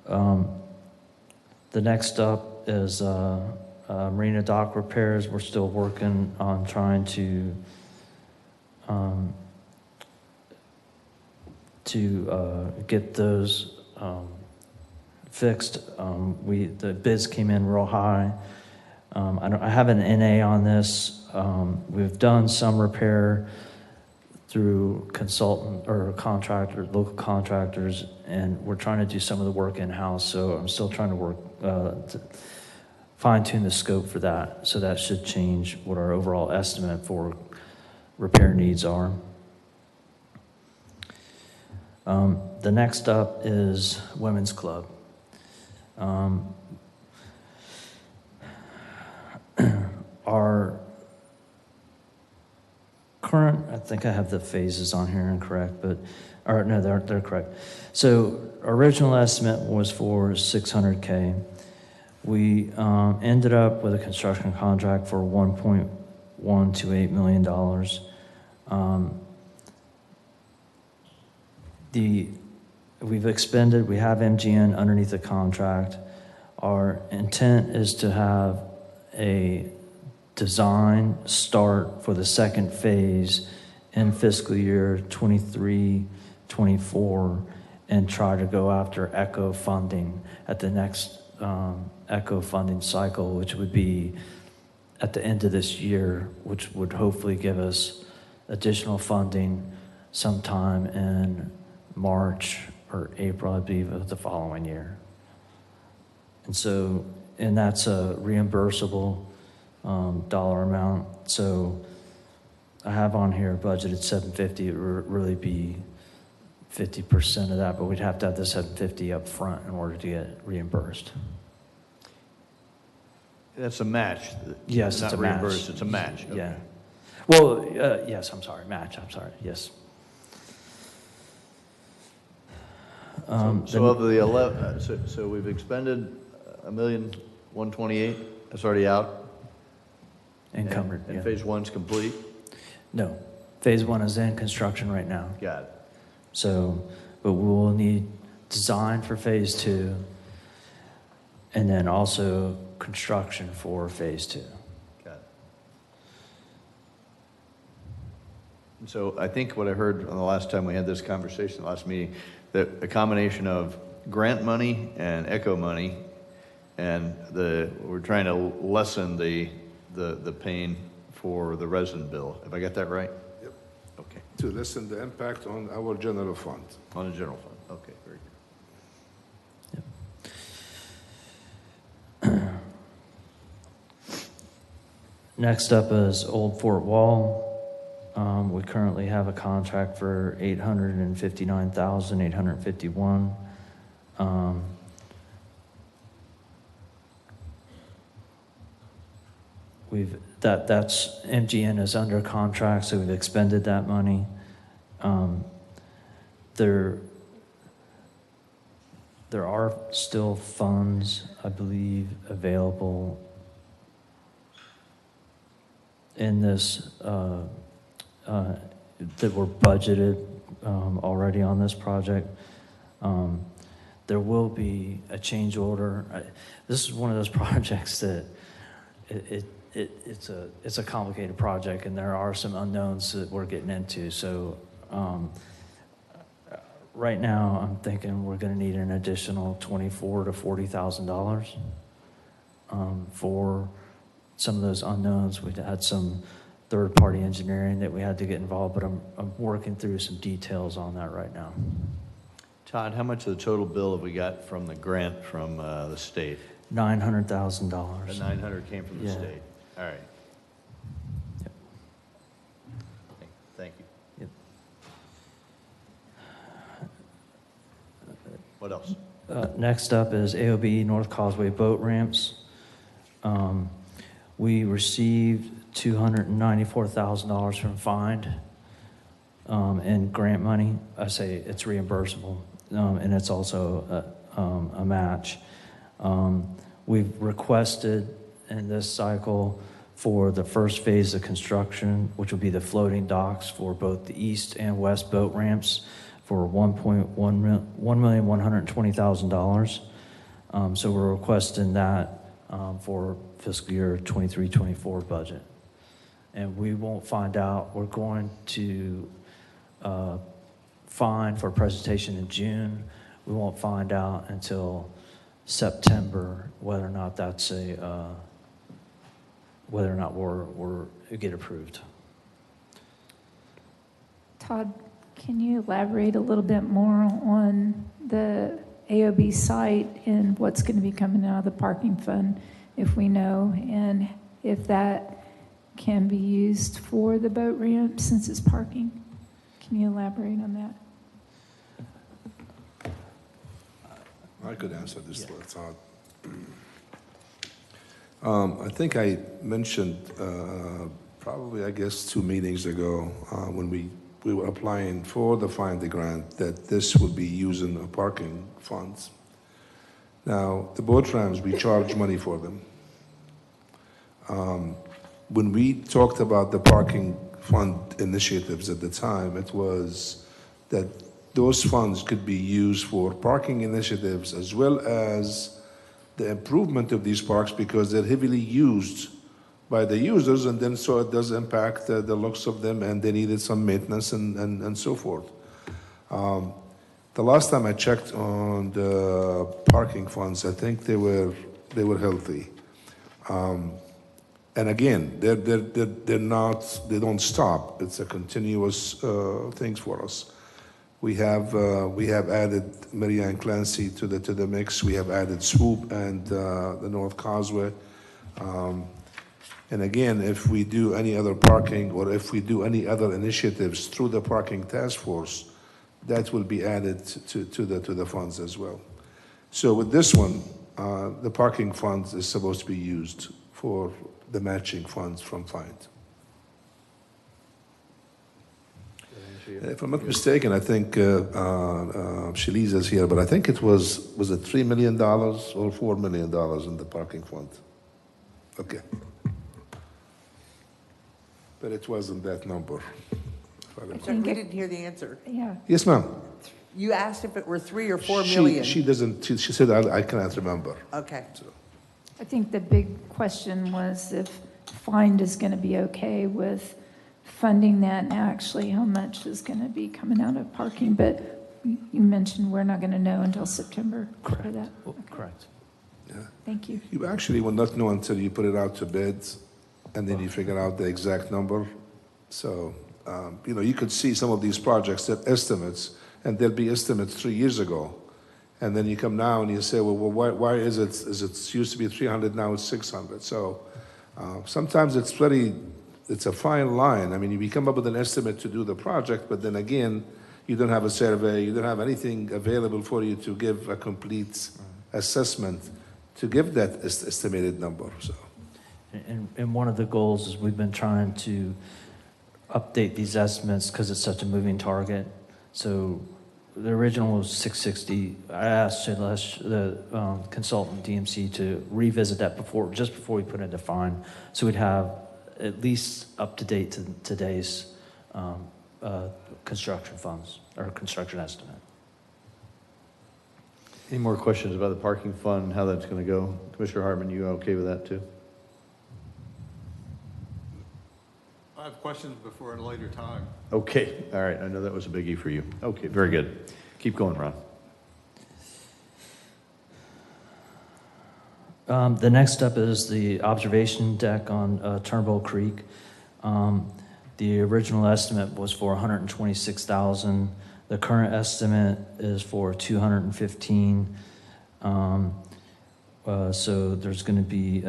The next up is marina dock repairs. We're still working on trying to get those fixed. The bids came in real high. I have an NA on this. We've done some repair through consultant or local contractors, and we're trying to do some of the work in-house. So I'm still trying to work to fine-tune the scope for that. So that should change what our overall estimate for repair needs are. The next up is Women's Club. Our current, I think I have the phases on here incorrect, or no, they're correct. So our original estimate was for $600K. We ended up with a construction contract for $1.128 million. We have MGN underneath the contract. Our intent is to have a design start for the second phase in fiscal year 23-24 and try to go after ECHO funding at the next ECHO funding cycle, which would be at the end of this year, which would hopefully give us additional funding sometime in March or April, I believe, of the following year. And that's a reimbursable dollar amount. So I have on here budgeted $750. It would really be 50% of that, but we'd have to have the $750 up front in order to get reimbursed. That's a match. Yes, Not it's a match. reimbursed, it's a match. Okay. Yeah. Well, yes, I'm sorry, match, I'm sorry, yes. So of the 11, so we've expended $1,128,000, that's already out? Encumbered, And yeah. phase one's complete? No, phase one is in construction right now. Got it. So, but we will need design for phase two. and then also construction for phase 2. Got it. And so I think what I heard on the last time we had this conversation, the last meeting, that a combination of grant money and ECHO money, and we're trying to lessen the pain for the resident bill. Have I got that right? Yep. Okay. To lessen the impact on our general fund. On the general fund. Okay, very good. Next up is Old Fort Wall. We currently have a contract for $859,851. That's MGN is under contract, so we've expended that money. There are still funds, I believe, available in this that were budgeted already on this project. There will be a change order. This is one of those projects that it's a complicated project, and there are some unknowns that we're getting into. So right now, I'm thinking we're going to need an additional $24,000 to $40,000 for some of those unknowns. We had some third-party engineering that we had to get involved, but I'm working through some details on that right now. Todd, how much of the total bill have we got from the grant from the state? $900,000. The 900 came from the Yeah. state. All right. Yep. Thank you. Yep. What else? Next up is AOB North Causeway boat ramps. We received $294,000 from Find in grant money. I say it's reimbursable, and it's also a match. We've requested in this cycle for the first phase of construction, which will be the floating docks for both the east and west boat ramps, for $1,120,000. So we're requesting that for fiscal year 23-24 budget. And we won't find out. We're going to find for a presentation in June. We won't find out until September whether or not that's whether or not we're get approved. Todd, can you elaborate a little bit more on the AOB site and what's going to be coming out of the parking fund, if we know, and if that can be used for the boat ramp since it's parking? Can you elaborate on that? I could answer this, Todd. I think I mentioned probably, I guess, 2 meetings ago when we were applying for the Find the Grant that this would be using the parking funds. Now, the boat ramps, we charge money for them. When we talked about the parking fund initiatives at the time, it was that those funds could be used for parking initiatives as well as the improvement of these parks because they're heavily used by the users, and then so it does impact the looks of them, and they needed some maintenance and so forth. The last time I checked on the parking funds, I think they were healthy. And again, they're not, they don't stop. It's a continuous things for us. We have added Marianne Clancy to the mix. We have added Swoop and the North Causeway. And again, if we do any other parking or if we do any other initiatives through the parking task force, that will be added to the funds as well. So with this one, the parking funds is supposed to be used for the matching funds from Find. If I'm not mistaken, I think Shaliza is here, but I think it was it $3 million or $4 million in the parking fund? Okay. But it wasn't that number. I'm sorry, we didn't hear the answer. Yeah. Yes, ma'am. You asked if it were 3 or 4 She million. doesn't, she said, I cannot remember. Okay. I think the big question was if FIND is going to be okay with funding that, and actually how much is going to be coming out of parking. But you mentioned we're not going to know until September for that. Correct. Thank you. You actually will not know until you put it out to bids, and then you figure out the exact number. So, you could see some of these projects that estimates, and there'll be estimates 3 years ago. And then you come now and you say, well, why is it used to be 300, now it's 600? So sometimes it's a fine line. I mean, you come up with an estimate to do the project, but then again, you don't have a survey, you don't have anything available for you to give a complete assessment to give that estimated number, so. And one of the goals is we've been trying to update these estimates because it's such a moving target. So the original was 660. I asked the consultant DMC to revisit that just before we put it into FIND, so we'd have at least up to date to today's construction funds or construction estimate. Any more questions about the parking fund, how that's going to go? Commissioner Hartman, you okay with that too? I have questions before at a later time. Okay, all right, I know that was a biggie for you. Okay, very good. Keep going, Ron. The next step is the observation deck on Turnbull Creek. The original estimate was for $126,000. The current estimate is for $215,000. So there's going to be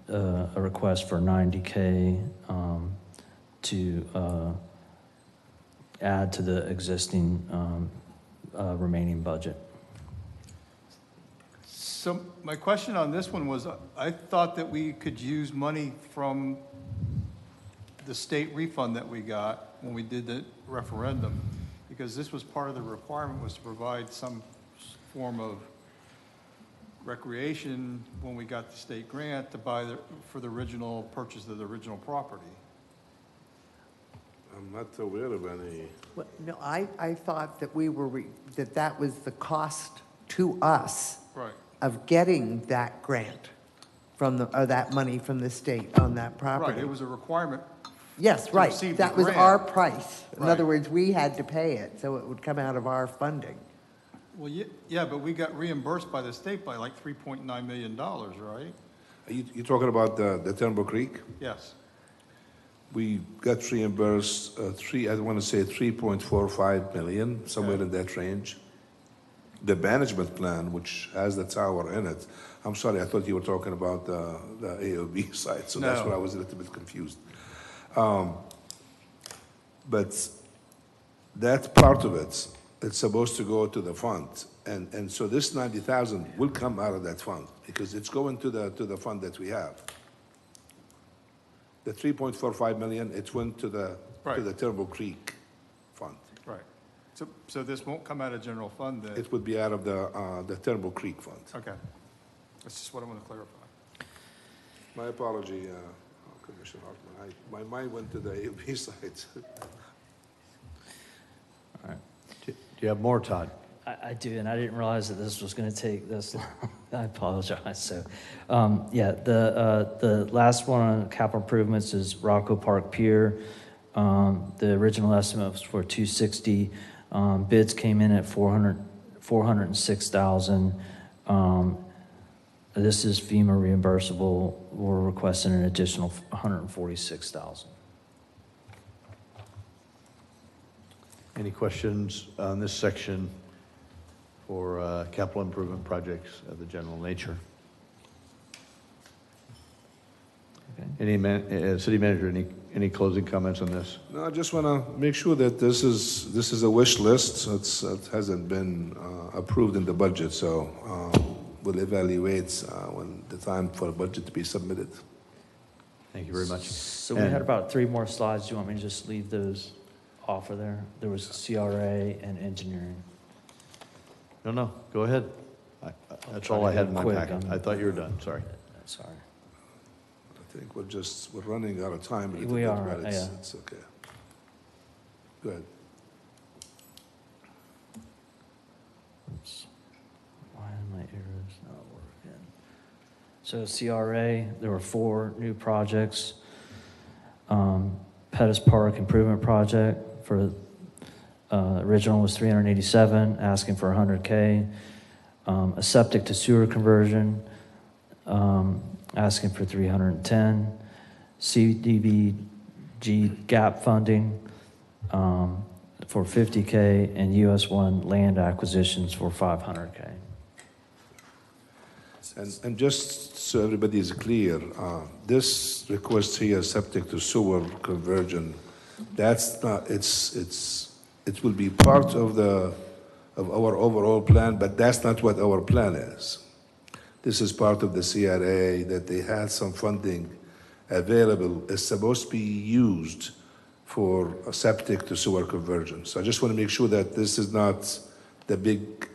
a request for $90,000 to add to the existing remaining budget. So my question on this one was, I thought that we could use money from the state refund that we got when we did the referendum, because this was part of the requirement, was to provide some form of recreation when we got the state grant to buy for the original purchase of the original property. I'm not aware of any. Well, no, I thought that that was the cost to us Right. of getting that grant or that money from the state on that property. Right, it was a requirement. Yes, to right. receive the That was grant. our price. In other Right. words, we had to pay it, so it would come out of our funding. Well, yeah, but we got reimbursed by the state by like $3.9 million, right? Are you talking about the Turnbull Creek? Yes. We got reimbursed I want to say 3.45 million, somewhere in that range. The management plan, which has the tower in it, I'm sorry, I thought you were talking about the AOB site, so that's No. where I was a little bit confused. But that part of it, it's supposed to go to the fund. And so this 90,000 will come out of that fund because it's going to the fund that we have. The 3.45 million, it went to the Turnbull Creek fund. Right. So this won't come out of general fund then? It would be out of the Turnbull Creek fund. Okay. That's just what I want to clarify. My apology, Commissioner Hartman. My mind went to the AOB site. Do you have more, Todd? I do, and I didn't realize that this was going to take this long. I apologize. So, the last one on capital improvements is Rocco Park Pier. The original estimate was for $260. Bids came in at $406,000. This is FEMA reimbursable. We're requesting an additional $146,000. Any questions on this section for capital improvement projects of the general nature? Okay. City manager, any closing comments on this? No, I just want to make sure that this is a wish list. It hasn't been approved in the budget, so we'll evaluate when the time for a budget to be submitted. Thank you very much. So we had about 3 more slides. Do you want me to just leave those off of there? There was CRA and engineering. No, go ahead. That's all I had in my packet. I thought you were done, sorry. Sorry. I think we're running out of time. a little We bit, are, but yeah. It's okay. Go ahead. So CRA, there were 4 new projects. Pettis Park Improvement Project for, original was 387, asking for 100K. A septic to sewer conversion, asking for 310. CDBG gap funding, for 50K, and US1 land acquisitions for 500K. And just so everybody is clear, this request here, septic to sewer conversion, that's not, it will be part of our overall plan, but that's not what our plan is. This is part of the CRA that they had some funding available. It's supposed to be used for a septic to sewer conversion. So I just want to make sure that this is not the big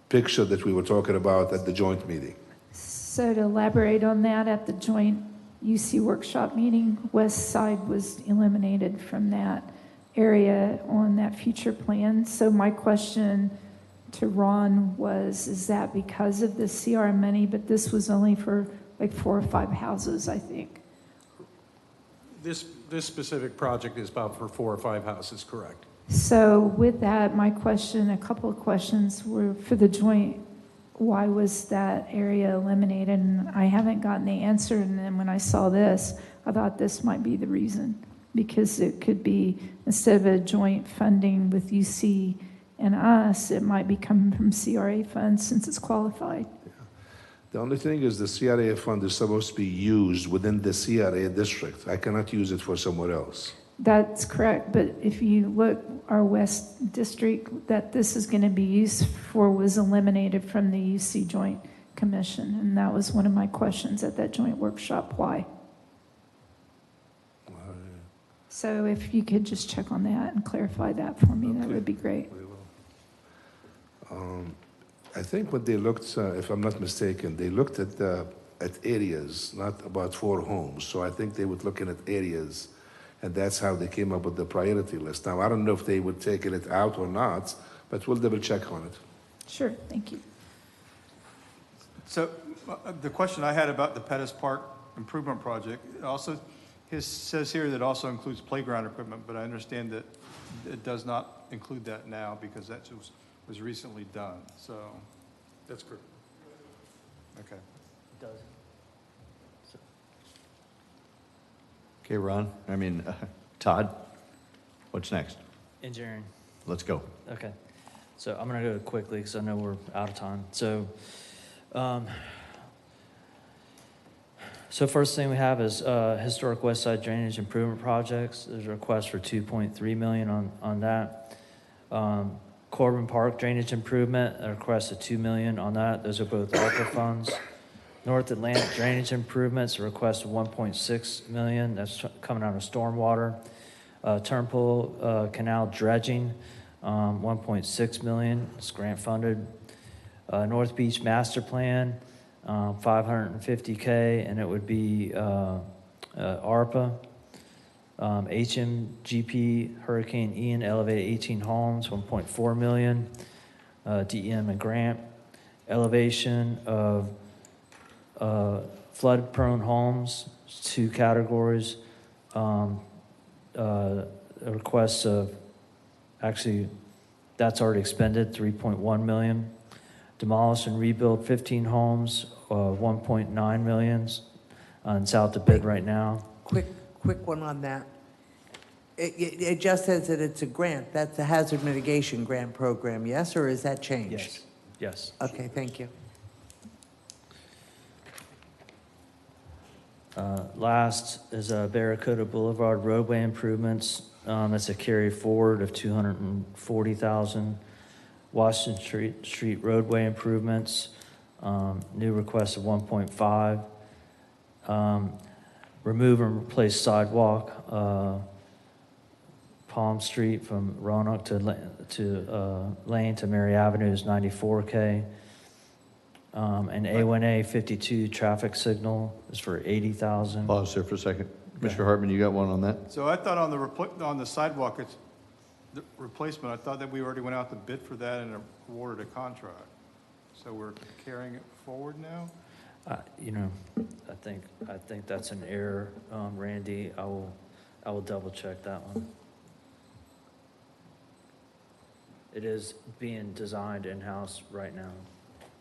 picture that we were talking about at the joint meeting. So to elaborate on that, at the joint UC workshop meeting, West Side was eliminated from that area on that future plan. So my question to Ron was, is that because of the CR money, but this was only for like 4 or 5 houses, I think? This specific project is about for 4 or 5 houses, correct? So with that, my question, a couple of questions were for the joint. Why was that area eliminated? And I haven't gotten the answer. And then when I saw this, I thought this might be the reason, because it could be, instead of a joint funding with UC and us, it might be coming from CRA funds since it's qualified. The only thing is the CRA fund is supposed to be used within the CRA district. I cannot use it for somewhere else. That's correct, but if you look, our West District that this is going to be used for was eliminated from the UC Joint Commission, and that was one of my questions at that joint workshop, why? So if you could just check on that and clarify that for me, that would be great. We will. I think when they looked, if I'm not mistaken, they looked at areas, not about 4 homes. So I think they were looking at areas, and that's how they came up with the priority list. Now, I don't know if they would take it out or not, but we'll double check on it. Sure, thank you. So the question I had about the Pettis Park Improvement Project, it also, it says here that it also includes playground equipment, but I understand that it does not include that now because that was recently done, so. That's correct. Okay. It does. Okay, Ron, Todd, what's next? Engineering. Let's go. Okay. So I'm going to go quickly because I know we're out of time. So, first thing we have is historic West Side drainage improvement projects. There's a request for $2.3 million on that. Corbin Park drainage improvement, a request of $2 million on that. Those are both ARPA funds. North Atlantic drainage improvements, a request of $1.6 million. That's coming out of stormwater. Turnpole Canal dredging, $1.6 million. It's grant funded. North Beach master plan, $550K, and it would be ARPA. HMGP Hurricane Ian elevated 18 homes, $1.4 million. DEM and grant. Elevation of flood-prone homes, 2 categories. A request of, actually, that's already expended, $3.1 million. Demolish and rebuild 15 homes, $1.9 million. It's out to bid right now. Quick one on that. It just says that it's a grant. That's a hazard mitigation grant program, yes, or is that changed? Yes. Okay, thank you. Last is Barracuda Boulevard roadway improvements. That's a carry forward of $240,000. Washington Street roadway improvements, new request of $1.5. Remove and replace sidewalk, Palm Street from Roanoke to Lane to Mary Avenue is $94K. And A1A 52 traffic signal is for $80,000. Pause there for a second. Mr. Hartman, you got one on that? So I thought on the sidewalk, it's the replacement, I thought that we already went out to bid for that and awarded a contract. So we're carrying it forward now? You know, I think that's an error, Randy. I will double check that one. It is being designed in-house right now,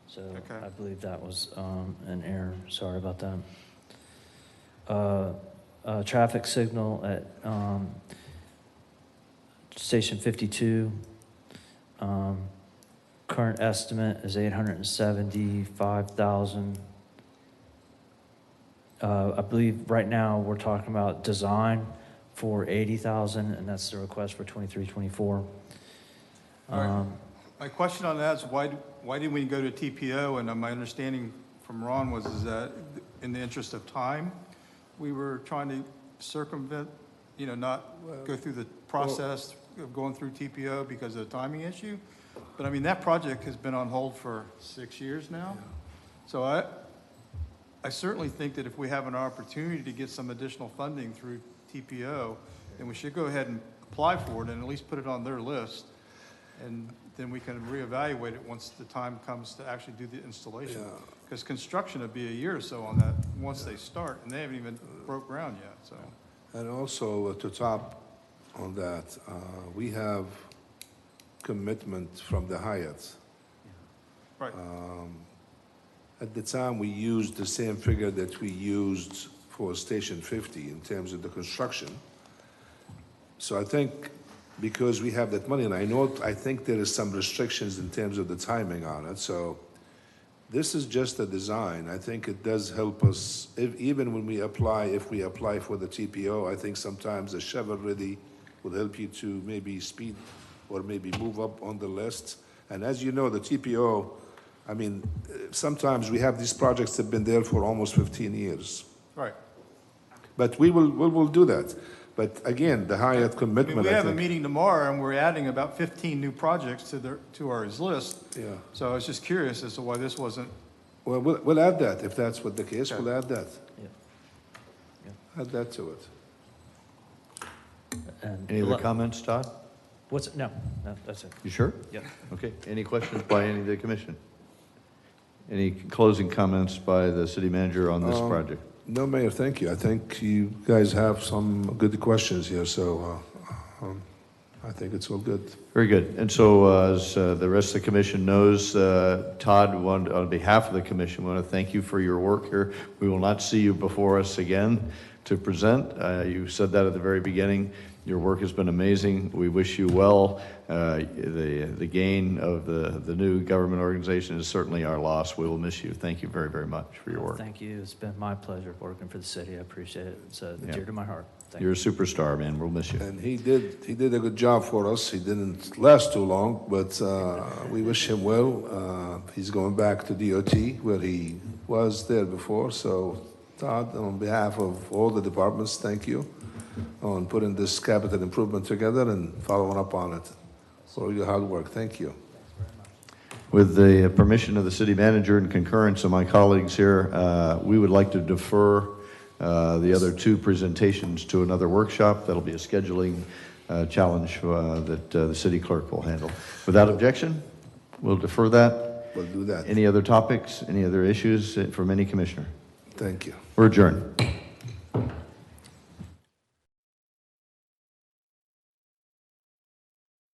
so Okay. I believe that was an error. Sorry about that. Traffic signal at Station 52. Current estimate is $875,000. I believe right now we're talking about design for $80,000, and that's the request for 23-24. All right. My question on that is why didn't we go to TPO? And my understanding from Ron is that in the interest of time, we were trying to circumvent, not go through the process of going through TPO because of the timing issue. But I mean, that project has been on hold for 6 years now. So I certainly think that if we have an opportunity to get some additional funding through TPO, then we should go ahead and apply for it and at least put it on their list. And then we can reevaluate it once the time comes to actually do the installation. Because construction would be a year or so on that, once they start, and they haven't even broke ground yet, so. And also, to top on that, we have commitment from the Hyatt. Right. At the time, we used the same figure that we used for Station 50 in terms of the construction. So I think because we have that money, and I think there is some restrictions in terms of the timing on it, so this is just a design. I think it does help us, even when we apply, if we apply for the TPO, I think sometimes a shovel-ready will help you to maybe speed or maybe move up on the list. And as you know, the TPO, I mean, sometimes we have these projects that have been there for almost 15 years. Right. But we will do that. But again, the Hyatt I mean, commitment, we I have a think. meeting tomorrow, and we're adding about 15 new projects to our list. Yeah. So I was just curious as to why this wasn't, Well, we'll add that. If that's what the case, Okay. we'll add that. Yeah. Add that to it. And Any other comments, Todd? No, that's it. You sure? Yep. Okay. Any questions by any of the commission? Any closing comments by the city manager on this project? No, Mayor, thank you. I think you guys have some good questions here, so I think it's all good. Very good. And so, as the rest of the commission knows, Todd, on behalf of the commission, we want to thank you for your work here. We will not see you before us again to present. You said that at the very beginning. Your work has been amazing. We wish you well. The gain of the new government organization is certainly our loss. We will miss you. Thank you very, very much for your work. Thank you. It's been my pleasure working for the city. I appreciate it. It's dear to my heart. Thank You're a superstar, man. We'll miss you. And he did a good job for us. He didn't last too long, but we wish him well. He's going back to DOT where he was there before. So, Todd, on behalf of all the departments, thank you on putting this capital improvement together and following up on it. For your hard work. Thank you. With the permission of the city manager and concurrence of my colleagues here, we would like to defer the other two presentations to another workshop. That'll be a scheduling challenge that the city clerk will handle. Without objection, we'll defer that. We'll do that. Any other topics, any other issues from any commissioner? Thank you. We're adjourned.